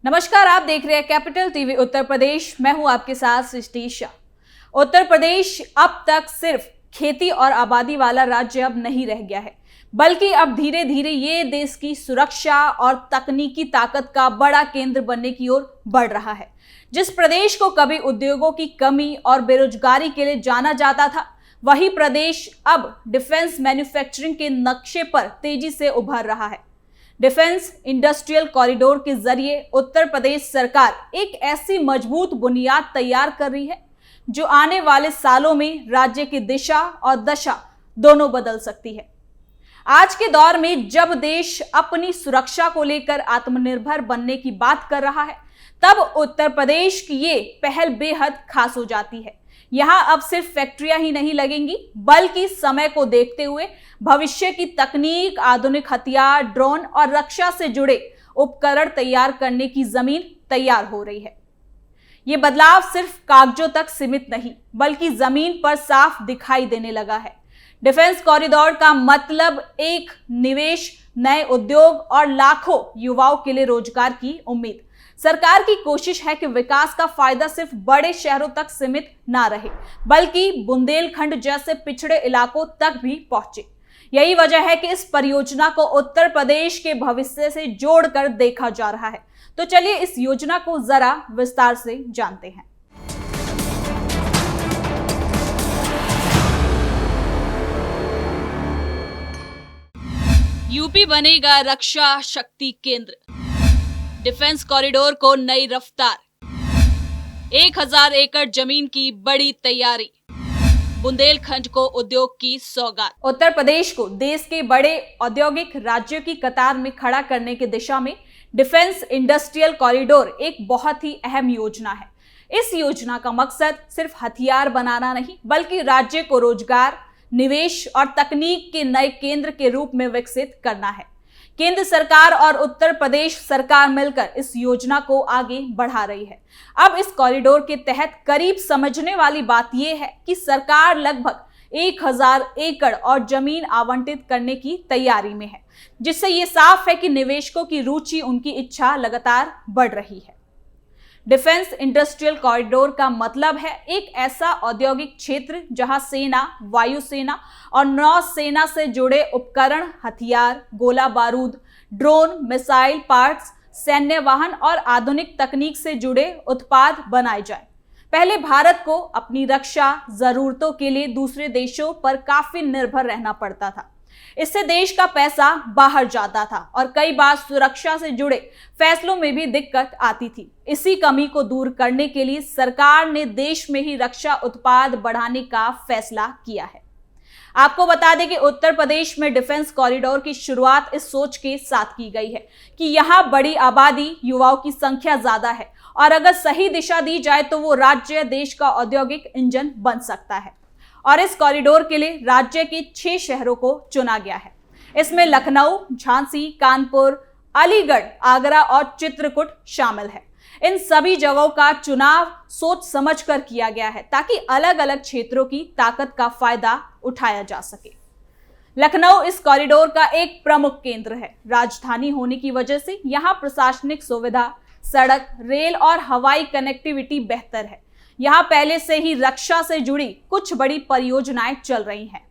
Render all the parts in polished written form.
नमस्कार, आप देख रहे हैं कैपिटल टीवी उत्तर प्रदेश। मैं हूं आपके साथ सृष्टि शाह। उत्तर प्रदेश अब तक सिर्फ खेती और आबादी वाला राज्य अब नहीं रह गया है, बल्कि अब धीरे धीरे ये देश की सुरक्षा और तकनीकी ताकत का बड़ा केंद्र बनने की ओर बढ़ रहा है। जिस प्रदेश को कभी उद्योगों की कमी और बेरोजगारी के लिए जाना जाता था, वही प्रदेश अब डिफेंस मैन्युफैक्चरिंग के नक्शे पर तेजी से उभर रहा है। डिफेंस इंडस्ट्रियल कॉरिडोर के जरिए उत्तर प्रदेश सरकार एक ऐसी मजबूत बुनियाद तैयार कर रही है जो आने वाले सालों में राज्य की दिशा और दशा दोनों बदल सकती है। आज के दौर में जब देश अपनी सुरक्षा को लेकर आत्मनिर्भर बनने की बात कर रहा है, तब उत्तर प्रदेश की ये पहल बेहद खास हो जाती है। यहाँ अब सिर्फ फैक्ट्रियां ही नहीं लगेंगी, बल्कि समय को देखते हुए भविष्य की तकनीक, आधुनिक हथियार, ड्रोन और रक्षा से जुड़े उपकरण तैयार करने की जमीन तैयार हो रही है। ये बदलाव सिर्फ कागजों तक सीमित नहीं, बल्कि जमीन पर साफ दिखाई देने लगा है। डिफेंस कॉरिडोर का मतलब एक निवेश, नए उद्योग और लाखों युवाओं के लिए रोजगार की उम्मीद। सरकार की कोशिश है कि विकास का फायदा सिर्फ बड़े शहरों तक सीमित ना रहे, बल्कि बुंदेलखंड जैसे पिछड़े इलाकों तक भी पहुंचे। यही वजह है कि इस परियोजना को उत्तर प्रदेश के भविष्य से जोड़कर देखा जा रहा है। तो चलिए इस योजना को जरा विस्तार से जानते हैं। यूपी बनेगा रक्षा शक्ति केंद्र, डिफेंस कॉरिडोर को नई रफ्तार, 1000 एकड़ जमीन की बड़ी तैयारी, बुंदेलखंड को उद्योग की सौगात। उत्तर प्रदेश को देश के बड़े औद्योगिक राज्यों की कतार में खड़ा करने की दिशा में डिफेंस इंडस्ट्रियल कॉरिडोर एक बहुत ही अहम योजना है। इस योजना का मकसद सिर्फ हथियार बनाना नहीं, बल्कि राज्य को रोजगार, निवेश और तकनीक के नए केंद्र के रूप में विकसित करना है। केंद्र सरकार और उत्तर प्रदेश सरकार मिलकर इस योजना को आगे बढ़ा रही है। अब इस कॉरिडोर के तहत करीब समझने वाली बात यह है कि सरकार लगभग 1000 एकड़ और जमीन आवंटित करने की तैयारी में है, जिससे ये साफ है कि निवेशकों की रुचि, उनकी इच्छा लगातार बढ़ रही है। डिफेंस इंडस्ट्रियल कॉरिडोर का मतलब है एक ऐसा औद्योगिक क्षेत्र जहां सेना, वायुसेना और नौसेना से जुड़े उपकरण, हथियार, गोला बारूद, ड्रोन, मिसाइल पार्ट्स, सैन्य वाहन और आधुनिक तकनीक से जुड़े उत्पाद बनाए जाए। पहले भारत को अपनी रक्षा जरूरतों के लिए दूसरे देशों पर काफी निर्भर रहना पड़ता था। इससे देश का पैसा बाहर जाता था और कई बार सुरक्षा से जुड़े फैसलों में भी दिक्कत आती थी। इसी कमी को दूर करने के लिए सरकार ने देश में ही रक्षा उत्पाद बढ़ाने का फैसला किया है। आपको बता दें कि उत्तर प्रदेश में डिफेंस कॉरिडोर की शुरुआत इस सोच के साथ की गई है कि यहाँ बड़ी आबादी, युवाओं की संख्या ज्यादा है और अगर सही दिशा दी जाए तो वो राज्य देश का औद्योगिक इंजन बन सकता है। और इस कॉरिडोर के लिए राज्य के 6 शहरों को चुना गया है। इसमें लखनऊ, झांसी, कानपुर, अलीगढ़, आगरा और चित्रकूट शामिल है। इन सभी जगहों का चुनाव सोच समझकर किया गया है ताकि अलग अलग क्षेत्रों की ताकत का फायदा उठाया जा सके। लखनऊ इस कॉरिडोर का एक प्रमुख केंद्र है। राजधानी होने की वजह से यहाँ प्रशासनिक सुविधा, सड़क, रेल और हवाई कनेक्टिविटी बेहतर है। यहाँ पहले से ही रक्षा से जुड़ी कुछ बड़ी परियोजनाएं चल रही हैं।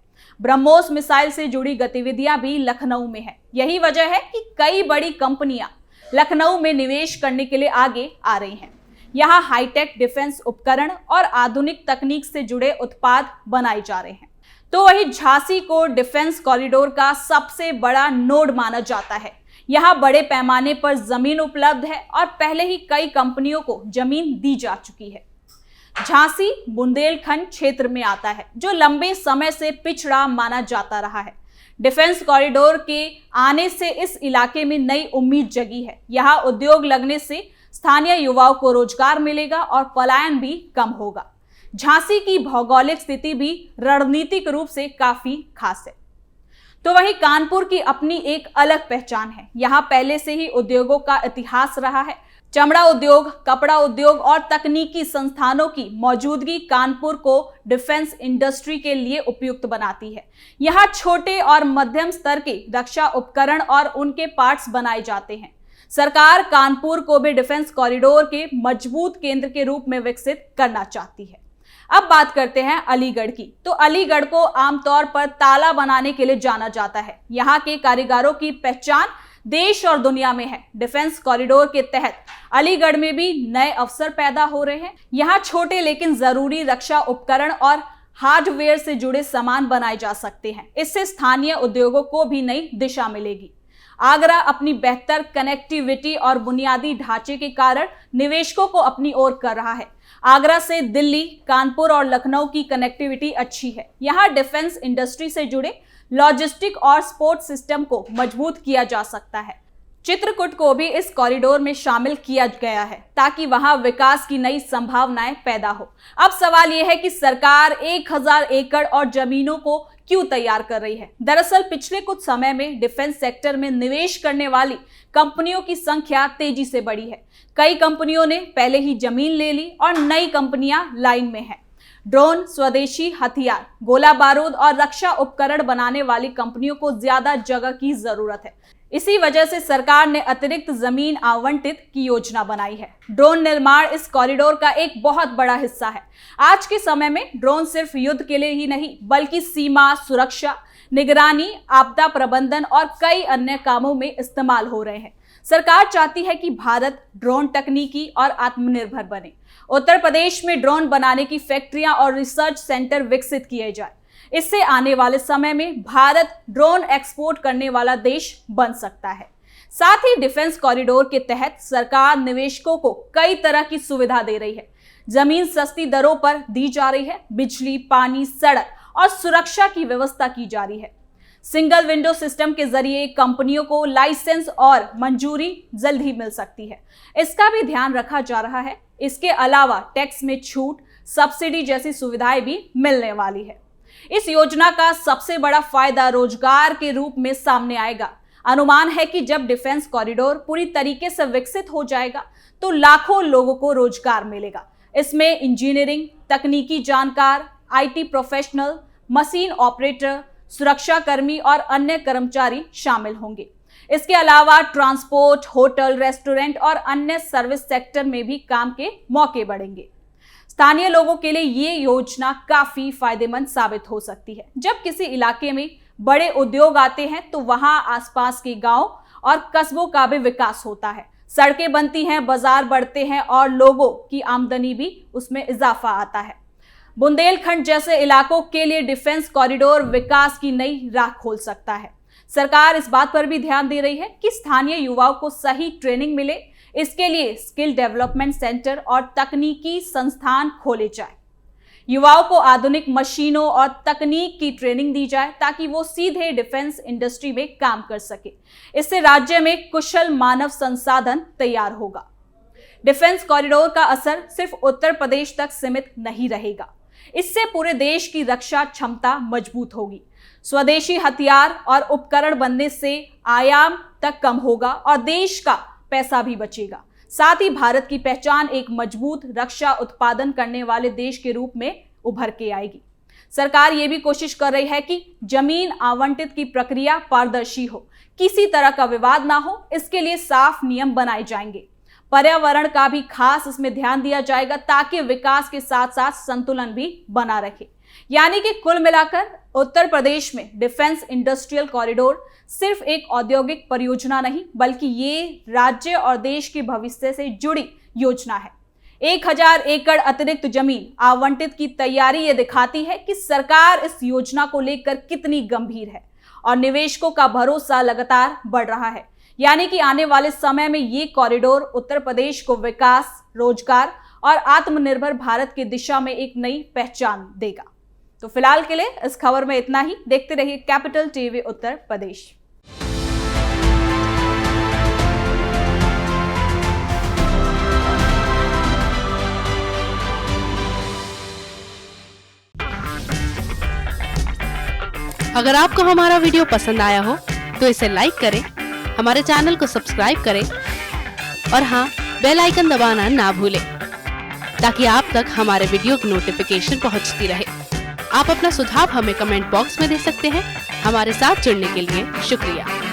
ब्रह्मोस मिसाइल से जुड़ी गतिविधियां भी लखनऊ में है। यही वजह है कि कई बड़ी कंपनियां लखनऊ में निवेश करने के लिए आगे आ रही हैं। यहाँ हाईटेक डिफेंस उपकरण और आधुनिक तकनीक से जुड़े उत्पाद बनाए जा रहे हैं। तो वही झांसी को डिफेंस कॉरिडोर का सबसे बड़ा नोड माना जाता है। यहाँ बड़े पैमाने पर जमीन उपलब्ध है और पहले ही कई कंपनियों को जमीन दी जा चुकी है। झांसी बुंदेलखंड क्षेत्र में आता है, जो लंबे समय से पिछड़ा माना जाता रहा है। डिफेंस कॉरिडोर के आने से इस इलाके में नई उम्मीद जगी है। यहाँ उद्योग लगने से स्थानीय युवाओं को रोजगार मिलेगा और पलायन भी कम होगा। झांसी की भौगोलिक स्थिति भी रणनीतिक रूप से काफी खास है। तो वही कानपुर की अपनी एक अलग पहचान है। यहाँ पहले से ही उद्योगों का इतिहास रहा है। चमड़ा उद्योग, कपड़ा उद्योग और तकनीकी संस्थानों की मौजूदगी कानपुर को डिफेंस इंडस्ट्री के लिए उपयुक्त बनाती है। यहाँ छोटे और मध्यम स्तर के रक्षा उपकरण और उनके पार्ट्स बनाए जाते हैं। सरकार कानपुर को भी डिफेंस कॉरिडोर के मजबूत केंद्र के रूप में विकसित करना चाहती है। अब बात करते हैं अलीगढ़ की। तो अलीगढ़ को आमतौर पर ताला बनाने के लिए जाना जाता है। यहाँ के कारीगरों की पहचान देश और दुनिया में है। डिफेंस कॉरिडोर के तहत अलीगढ़ में भी नए अवसर पैदा हो रहे हैं। यहाँ छोटे लेकिन जरूरी रक्षा उपकरण और हार्डवेयर से जुड़े सामान बनाए जा सकते हैं। इससे स्थानीय उद्योगों को भी नई दिशा मिलेगी। आगरा अपनी बेहतर कनेक्टिविटी और बुनियादी ढांचे के कारण निवेशकों को अपनी ओर कर रहा है। आगरा से दिल्ली, कानपुर और लखनऊ की कनेक्टिविटी अच्छी है। यहाँ डिफेंस इंडस्ट्री से जुड़े लॉजिस्टिक और सपोर्ट सिस्टम को मजबूत किया जा सकता है। चित्रकूट को भी इस कॉरिडोर में शामिल किया गया है ताकि वहां विकास की नई संभावनाएं पैदा हो। अब सवाल यह है कि सरकार 1000 एकड़ और जमीनों को क्यों तैयार कर रही है। दरअसल पिछले कुछ समय में डिफेंस सेक्टर में निवेश करने वाली कंपनियों की संख्या तेजी से बढ़ी है। कई कंपनियों ने पहले ही जमीन ले ली और नई कंपनियां लाइन में हैं। ड्रोन, स्वदेशी हथियार, गोला बारूद और रक्षा उपकरण बनाने वाली कंपनियों को ज्यादा जगह की जरूरत है। इसी वजह से सरकार ने अतिरिक्त जमीन आवंटित की योजना बनाई है। ड्रोन निर्माण इस कॉरिडोर का एक बहुत बड़ा हिस्सा है। आज के समय में ड्रोन सिर्फ युद्ध के लिए ही नहीं बल्कि सीमा सुरक्षा, निगरानी, आपदा प्रबंधन और कई अन्य कामों में इस्तेमाल हो रहे हैं। सरकार चाहती है कि भारत ड्रोन तकनीकी और आत्मनिर्भर बने। उत्तर प्रदेश में ड्रोन बनाने की फैक्ट्रियां और रिसर्च सेंटर विकसित किए जाए। इससे आने वाले समय में भारत ड्रोन एक्सपोर्ट करने वाला देश बन सकता है। साथ ही डिफेंस कॉरिडोर के तहत सरकार निवेशकों को कई तरह की सुविधा दे रही है। जमीन सस्ती दरों पर दी जा रही है। बिजली, पानी, सड़क और सुरक्षा की व्यवस्था की जा रही है। सिंगल विंडो सिस्टम के जरिए कंपनियों को लाइसेंस और मंजूरी जल्द ही मिल सकती है। इसका भी ध्यान रखा जा रहा है। इसके अलावा टैक्स में छूट, सब्सिडी जैसी सुविधाएं भी मिलने वाली है। इस योजना का सबसे बड़ा फायदा रोजगार के रूप में सामने आएगा। अनुमान है कि जब डिफेंस कॉरिडोर पूरी तरीके से विकसित हो जाएगा तो लाखों लोगों को रोजगार मिलेगा। इसमें इंजीनियरिंग, तकनीकी जानकार, IT प्रोफेशनल, मशीन ऑपरेटर, सुरक्षा कर्मी और अन्य कर्मचारी शामिल होंगे। इसके अलावा ट्रांसपोर्ट, होटल, रेस्टोरेंट और अन्य सर्विस सेक्टर में भी काम के मौके बढ़ेंगे। स्थानीय लोगों के लिए ये योजना काफी फायदेमंद साबित हो सकती है। जब किसी इलाके में बड़े उद्योग आते हैं तो वहां आसपास के गांव और कस्बों का भी विकास होता है। सड़कें बनती हैं, बाजार बढ़ते हैं और लोगों की आमदनी भी उसमें इजाफा आता है। बुंदेलखंड जैसे इलाकों के लिए डिफेंस कॉरिडोर विकास की नई राह खोल सकता है। सरकार इस बात पर भी ध्यान दे रही है कि स्थानीय युवाओं को सही ट्रेनिंग मिले। इसके लिए स्किल डेवलपमेंट सेंटर और तकनीकी संस्थान खोले जाए। युवाओं को आधुनिक मशीनों और तकनीक की ट्रेनिंग दी जाए ताकि वो सीधे डिफेंस इंडस्ट्री में काम कर सके। इससे राज्य में कुशल मानव संसाधन तैयार होगा। डिफेंस कॉरिडोर का असर सिर्फ उत्तर प्रदेश तक सीमित नहीं रहेगा। इससे पूरे देश की रक्षा क्षमता मजबूत होगी। स्वदेशी हथियार और उपकरण बनने से आयाम तक कम होगा और देश का पैसा भी बचेगा। साथ ही भारत की पहचान एक मजबूत रक्षा उत्पादन करने वाले देश के रूप में उभर के आएगी। सरकार ये भी कोशिश कर रही है कि जमीन आवंटित की प्रक्रिया पारदर्शी हो, किसी तरह का विवाद ना हो। इसके लिए साफ नियम बनाए जाएंगे। पर्यावरण का भी खास इसमें ध्यान दिया जाएगा ताकि विकास के साथ साथ संतुलन भी बना रहे। यानी कि कुल मिलाकर उत्तर प्रदेश में डिफेंस इंडस्ट्रियल कॉरिडोर सिर्फ एक औद्योगिक परियोजना नहीं बल्कि ये राज्य और देश के भविष्य से जुड़ी योजना है। 1000 एकड़ अतिरिक्त जमीन आवंटित की तैयारी ये दिखाती है कि सरकार इस योजना को लेकर कितनी गंभीर है और निवेशकों का भरोसा लगातार बढ़ रहा है। यानी कि आने वाले समय में ये कॉरिडोर उत्तर प्रदेश को विकास, रोजगार और आत्मनिर्भर भारत की दिशा में एक नई पहचान देगा। तो फिलहाल के लिए इस खबर में इतना ही। देखते रहिए कैपिटल टीवी उत्तर प्रदेश। अगर आपको हमारा वीडियो पसंद आया हो तो इसे लाइक करें, हमारे चैनल को सब्सक्राइब करें और हाँ, बेल आइकन दबाना ना भूलें ताकि आप तक हमारे वीडियो की नोटिफिकेशन पहुंचती रहे। आप अपना सुझाव हमें कमेंट बॉक्स में दे सकते हैं। हमारे साथ जुड़ने के लिए शुक्रिया।